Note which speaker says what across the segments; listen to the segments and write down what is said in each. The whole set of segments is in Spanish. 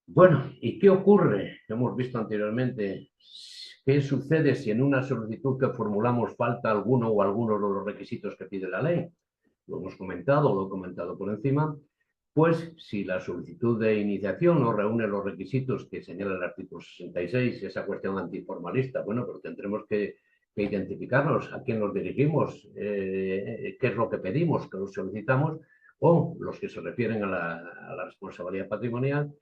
Speaker 1: Bueno, ¿y qué ocurre? Hemos visto anteriormente. ¿Qué sucede si en una solicitud que formulamos falta alguno o algunos de los requisitos que pide la ley? Lo hemos comentado, lo he comentado por encima. Pues si la solicitud de iniciación no reúne los requisitos que señala el artículo 66, esa cuestión antiformalista, bueno, pero tendremos que identificarnos a quién nos dirigimos, qué es lo que pedimos, qué lo solicitamos, o los que se refieren a la responsabilidad patrimonial.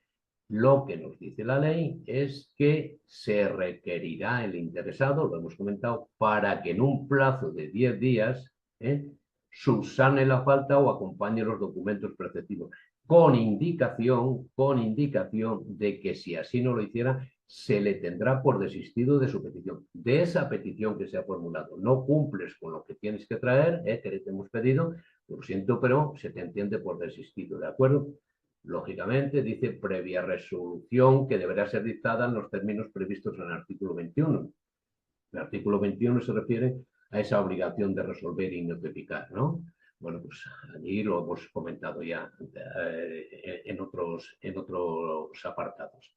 Speaker 1: Lo que nos dice la ley es que se requerirá el interesado, lo hemos comentado, para que en un plazo de 10 días subsane la falta o acompañe los documentos preceptivos, con indicación de que si así no lo hiciera, se le tendrá por desistido de su petición, de esa petición que se ha formulado. No cumples con lo que tienes que traer, que te hemos pedido, lo siento, pero se te entiende por desistido, ¿de acuerdo? Lógicamente, dice previa resolución que deberá ser dictada en los términos previstos en el artículo 21. El artículo 21 se refiere a esa obligación de resolver y notificar, ¿no? Bueno, pues allí lo hemos comentado ya en otros apartados.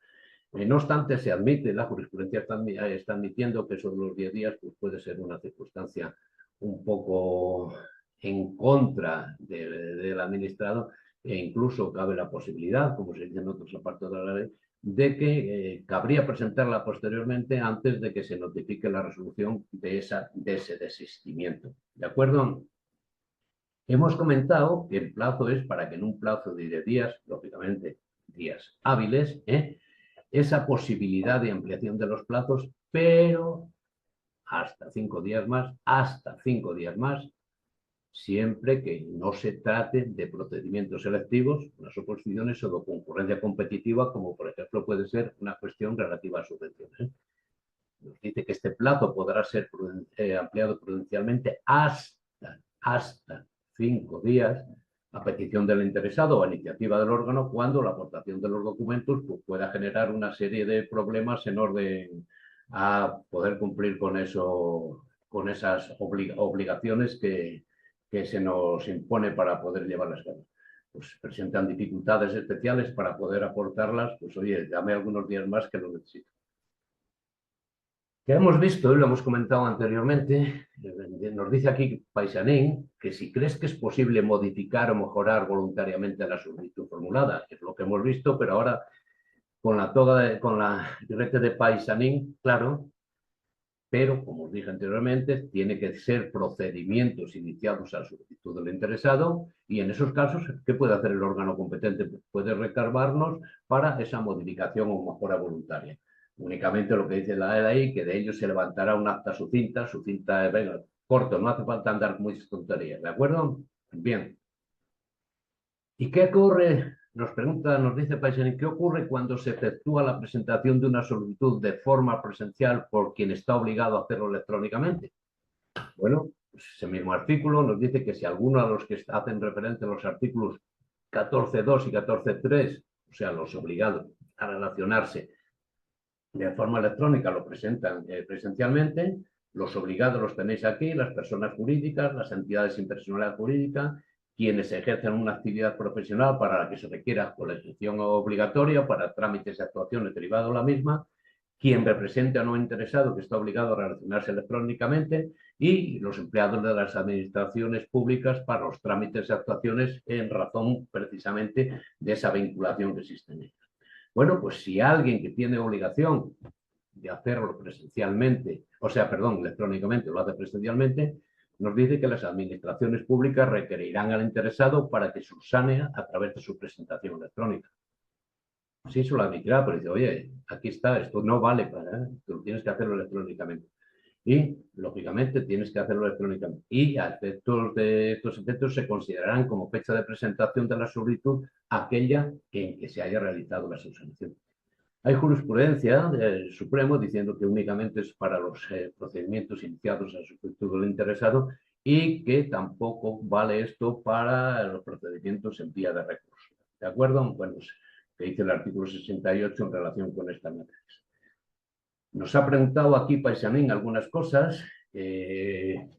Speaker 1: No obstante, se admite, la jurisprudencia está admitiendo que eso de los 10 días pues puede ser una circunstancia un poco en contra del administrado, e incluso cabe la posibilidad, como se dice en otros apartados de la ley, de que cabría presentarla posteriormente antes de que se notifique la resolución de ese desistimiento. ¿De acuerdo? Hemos comentado que el plazo es para que en un plazo de 10 días, lógicamente días hábiles, esa posibilidad de ampliación de los plazos, pero hasta 5 días más, siempre que no se trate de procedimientos selectivos, unas oposiciones o de concurrencia competitiva, como por ejemplo puede ser una cuestión relativa a subvenciones. Nos dice que este plazo podrá ser ampliado prudencialmente hasta 5 días a petición del interesado o a iniciativa del órgano cuando la aportación de los documentos pues, pueda generar una serie de problemas en orden a poder cumplir con esas obligaciones que se nos impone para poder llevarlas a cabo. Pues presentan dificultades especiales para poder aportarlas, pues oye, dame algunos días más que lo necesito. Ya hemos visto y lo hemos comentado anteriormente, nos dice aquí Paisanín que si crees que es posible modificar o mejorar voluntariamente la solicitud formulada, es lo que hemos visto, pero ahora con la directa de Paisanín, claro, pero como os dije anteriormente, tiene que ser procedimientos iniciados a la solicitud del interesado y en esos casos, ¿qué puede hacer el órgano competente? Puede recargarnos para esa modificación o mejora voluntaria. Únicamente lo que dice la ley, que de ello se levantará un acta sucinta, venga, corto, no hace falta andar con muchas tonterías, ¿de acuerdo? Bien. ¿Y qué ocurre? Nos dice Paisani, ¿qué ocurre cuando se efectúa la presentación de una solicitud de forma presencial por quien está obligado a hacerlo electrónicamente? Bueno, pues ese mismo artículo nos dice que si alguno de los que hacen referencia a los artículos 14.2 y 14.3, o sea, los obligados a relacionarse de forma electrónica, lo presentan presencialmente, los obligados los tenéis aquí, las personas jurídicas, las entidades sin personalidad jurídica, quienes ejercen una actividad profesional para la que se requiera colegiación obligatoria para trámites de actuaciones derivados de la misma, quien represente a no interesado que está obligado a relacionarse electrónicamente y los empleados de las administraciones públicas para los trámites de actuaciones en razón precisamente de esa vinculación que existe en ellas. Bueno, pues si alguien que tiene obligación de hacerlo presencialmente, o sea, perdón, electrónicamente lo hace presencialmente, nos dice que las administraciones públicas requerirán al interesado para que subsane a través de su presentación electrónica. Sí, se lo admitirá, pero dice, oye, aquí está, esto no vale para, tú tienes que hacerlo electrónicamente. Y, lógicamente, tienes que hacerlo electrónicamente. Y a efectos de estos efectos se considerarán como fecha de presentación de la solicitud aquella en que se haya realizado la subsanación. Hay jurisprudencia del Supremo diciendo que únicamente es para los procedimientos iniciados a solicitud del interesado y que tampoco vale esto para los procedimientos en vía de recurso. ¿De acuerdo? Bueno, que dice el artículo 68 en relación con esta materia. Nos ha preguntado aquí Paisanín algunas cosas.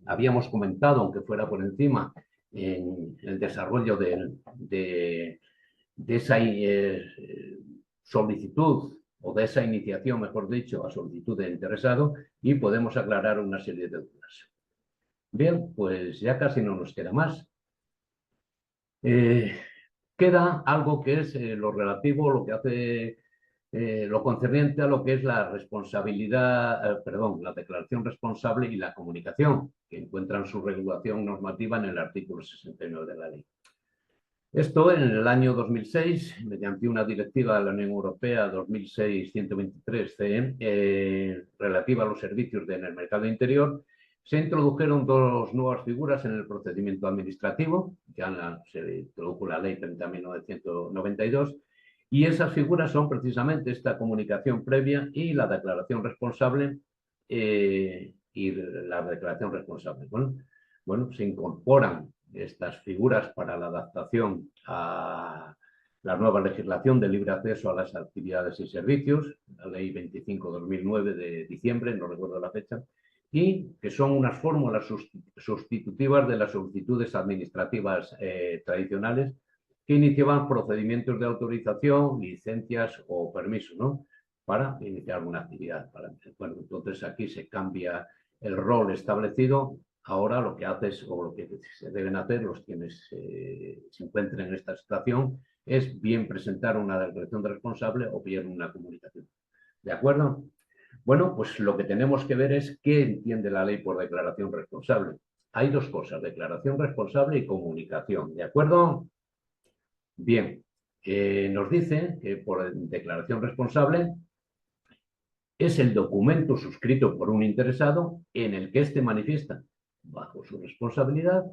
Speaker 1: Habíamos comentado, aunque fuera por encima, en el desarrollo de esa solicitud o de esa iniciación, mejor dicho, a solicitud de interesado y podemos aclarar una serie de dudas. Bien, pues ya casi no nos queda más. Queda algo que es lo relativo, lo que hace lo concerniente a lo que es la responsabilidad, la declaración responsable y la comunicación, que encuentran su regulación normativa en el artículo 69 de la ley. Esto en el año 2006, mediante una directiva de la Unión Europea 2006-123-CE, relativa a los servicios en el mercado interior, se introdujeron dos nuevas figuras en el procedimiento administrativo, ya se introdujo la ley 30.992, y esas figuras son precisamente esta comunicación previa y la declaración responsable. Bueno, se incorporan estas figuras para la adaptación a la nueva legislación de libre acceso a las actividades y servicios, la ley 25/2009 de diciembre, no recuerdo la fecha, y que son unas fórmulas sustitutivas de las solicitudes administrativas tradicionales que iniciaban procedimientos de autorización, licencias o permisos, ¿no?, para iniciar una actividad. Bueno, entonces aquí se cambia el rol establecido. Ahora lo que haces o lo que se deben hacer los quienes se encuentren en esta situación es bien presentar una declaración de responsable o bien una comunicación. ¿De acuerdo? Bueno, pues lo que tenemos que ver es qué entiende la ley por declaración responsable. Hay dos cosas, declaración responsable y comunicación. ¿De acuerdo? Bien, nos dice que por declaración responsable es el documento suscrito por un interesado en el que éste manifiesta, bajo su responsabilidad,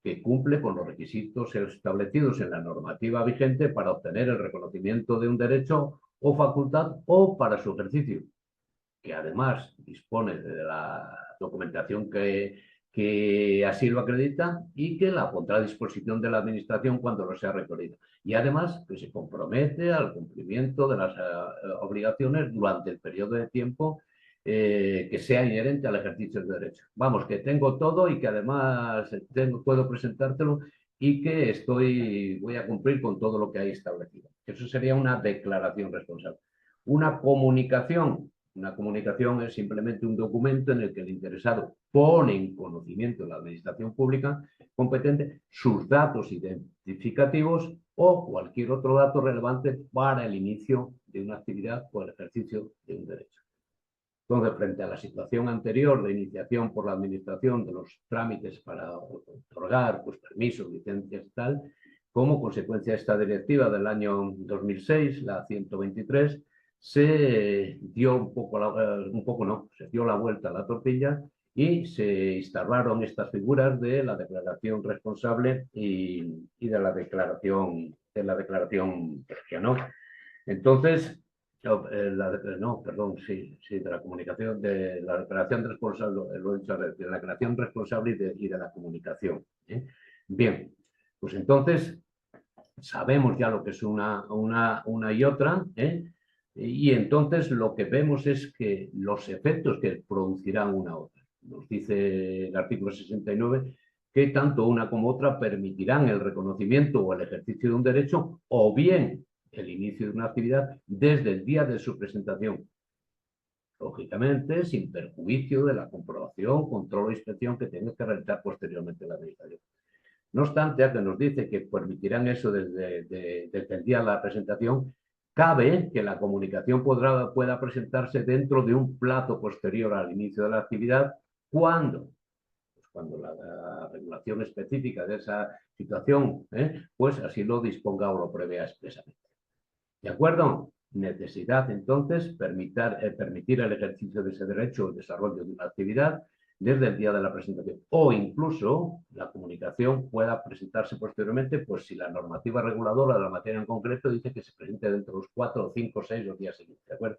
Speaker 1: que cumple con los requisitos establecidos en la normativa vigente para obtener el reconocimiento de un derecho o facultad o para su ejercicio, que además dispone de la documentación que así lo acredita y que la pondrá a disposición de la Administración cuando lo sea requerido. Y además que se compromete al cumplimiento de las obligaciones durante el periodo de tiempo que sea inherente al ejercicio del derecho. Vamos, que tengo todo y que además puedo presentártelo y que voy a cumplir con todo lo que hay establecido. Eso sería una declaración responsable. Una comunicación es simplemente un documento en el que el interesado pone en conocimiento de la administración pública competente sus datos identificativos o cualquier otro dato relevante para el inicio de una actividad o el ejercicio de un derecho. Entonces, frente a la situación anterior de iniciación por la administración de los trámites para otorgar permisos, licencias y tal, como consecuencia de esta directiva del año 2006, la 123, se dio se dio la vuelta a la tortilla y se instalaron estas figuras de la declaración responsable y de la declaración previa, ¿no? Entonces, de la comunicación, de la declaración responsable, lo he dicho, de la declaración responsable y de la comunicación. Bien, pues entonces sabemos ya lo que es una y otra, y entonces lo que vemos es que los efectos que producirán una u otra. Nos dice el artículo 69 que tanto una como otra permitirán el reconocimiento o el ejercicio de un derecho o bien el inicio de una actividad desde el día de su presentación. Lógicamente, sin perjuicio de la comprobación, control o inspección que tenga que realizar posteriormente la administración. No obstante, a que nos dice que permitirán eso desde el día de la presentación, cabe que la comunicación pueda presentarse dentro de un plazo posterior al inicio de la actividad, cuando la regulación específica de esa situación, pues así lo disponga o lo prevea expresamente. ¿De acuerdo? Necesidad, entonces, permitir el ejercicio de ese derecho o el desarrollo de una actividad desde el día de la presentación. O incluso la comunicación pueda presentarse posteriormente, pues si la normativa reguladora de la materia en concreto dice que se presente dentro de los 4, 5, 6 los días siguientes. ¿De acuerdo?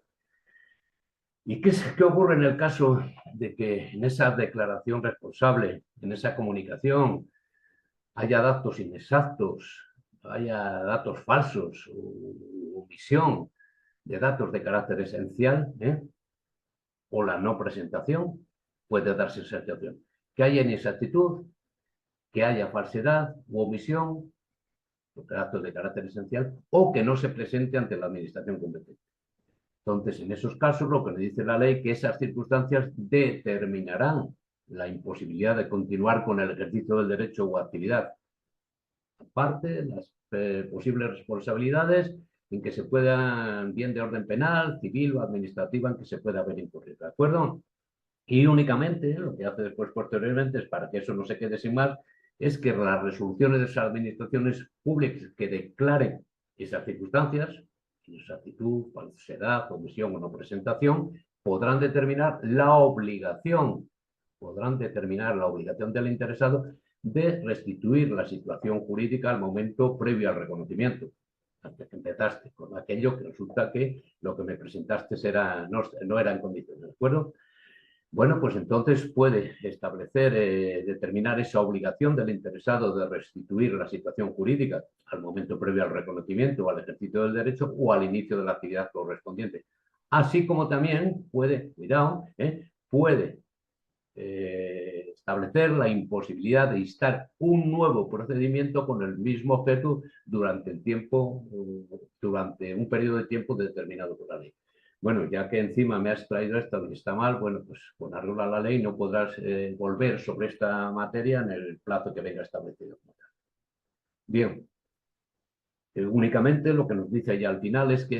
Speaker 1: ¿Y qué ocurre en el caso de que en esa declaración responsable, en esa comunicación, haya datos inexactos, haya datos falsos, omisión de datos de carácter esencial, o la no presentación? Puede darse esa situación. Que haya inexactitud, que haya falsedad u omisión, actos de carácter esencial, o que no se presente ante la administración competente. Entonces, en esos casos, lo que le dice la ley, que esas circunstancias determinarán la imposibilidad de continuar con el ejercicio del derecho o actividad. Aparte, las posibles responsabilidades en que se puedan, bien de orden penal, civil o administrativa, en que se pueda haber incurrido, ¿de acuerdo? Y únicamente lo que hace después posteriormente es, para que eso no se quede sin más, es que las resoluciones de esas administraciones públicas que declaren esas circunstancias, inexactitud, falsedad, omisión o no presentación, podrán determinar la obligación del interesado de restituir la situación jurídica al momento previo al reconocimiento. Antes que empezaste con aquello que resulta que lo que me presentaste no era en condiciones, ¿de acuerdo? Bueno, pues entonces puede establecer, determinar esa obligación del interesado de restituir la situación jurídica al momento previo al reconocimiento o al ejercicio del derecho o al inicio de la actividad correspondiente. Así como también puede, cuidado, puede establecer la imposibilidad de instar un nuevo procedimiento con el mismo objeto durante un periodo de tiempo determinado por la ley. Bueno, ya que encima me has traído esto que está mal, bueno, pues con arreglo a la ley no podrás volver sobre esta materia en el plazo que venga establecido. Bien, únicamente lo que nos dice ya al final es que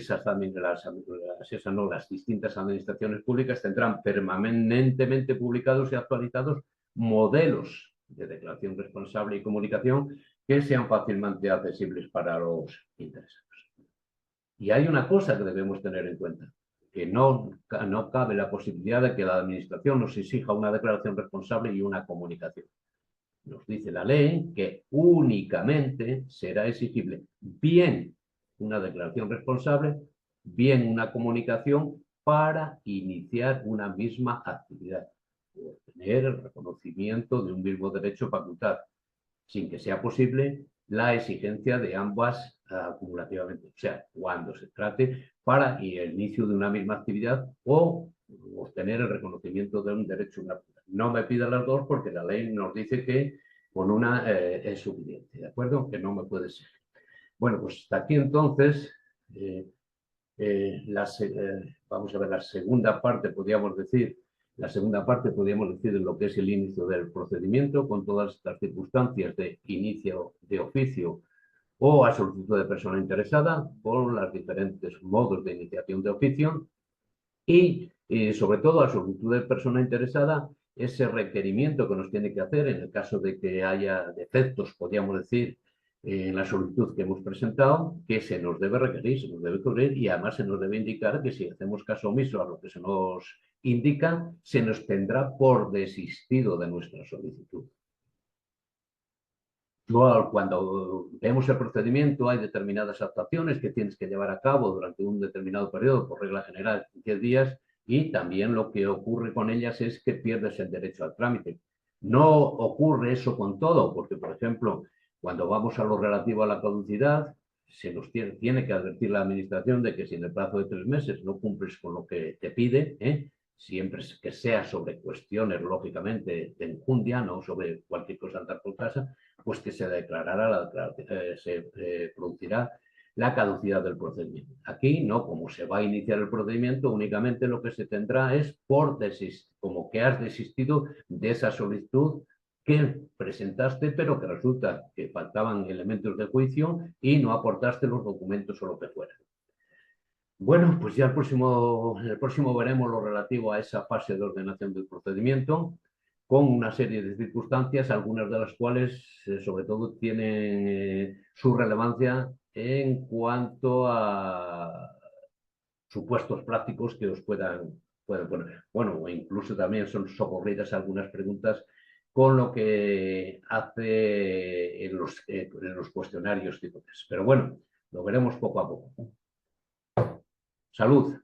Speaker 1: las distintas administraciones públicas tendrán permanentemente publicados y actualizados modelos de declaración responsable y comunicación que sean fácilmente accesibles para los interesados. Y hay una cosa que debemos tener en cuenta, que no cabe la posibilidad de que la administración nos exija una declaración responsable y una comunicación. Nos dice la ley que únicamente será exigible bien una declaración responsable, bien una comunicación para iniciar una misma actividad, o obtener el reconocimiento de un mismo derecho o facultad, sin que sea posible la exigencia de ambas acumulativamente. O sea, cuando se trate para el inicio de una misma actividad o obtener el reconocimiento de un derecho. No me pida las dos porque la ley nos dice que con una es suficiente, ¿de acuerdo? Que no me puede ser. Bueno, pues hasta aquí entonces, vamos a ver la segunda parte, podríamos decir, de lo que es el inicio del procedimiento, con todas estas circunstancias de inicio de oficio o a solicitud de persona interesada, con los diferentes modos de iniciación de oficio y, sobre todo, a solicitud de persona interesada, ese requerimiento que nos tiene que hacer en el caso de que haya defectos, podríamos decir, en la solicitud que hemos presentado, que se nos debe requerir, se nos debe cubrir y además se nos debe indicar que si hacemos caso omiso a lo que se nos indica, se nos tendrá por desistido de nuestra solicitud. Cuando vemos el procedimiento, hay determinadas actuaciones que tienes que llevar a cabo durante un determinado periodo, por regla general, 10 días, y también lo que ocurre con ellas es que pierdes el derecho al trámite. No ocurre eso con todo, porque, por ejemplo, cuando vamos a lo relativo a la caducidad, se nos tiene que advertir la administración de que si en el plazo de 3 meses no cumples con lo que te pide, siempre que sea sobre cuestiones, lógicamente, de enjundia, no sobre cualquier cosa andar por casa, pues que se declarará se producirá la caducidad del procedimiento. Aquí no, como se va a iniciar el procedimiento, únicamente lo que se tendrá es como que has desistido de esa solicitud que presentaste, pero que resulta que faltaban elementos de juicio y no aportaste los documentos o lo que fuera. Bueno, pues ya en el próximo veremos lo relativo a esa fase de ordenación del procedimiento, con una serie de circunstancias, algunas de las cuales, sobre todo, tienen su relevancia en cuanto a supuestos prácticos que os puedan poner. Bueno, o incluso también son socorridas algunas preguntas con lo que hace en los cuestionarios tipo test. Pero bueno, lo veremos poco a poco. Salud.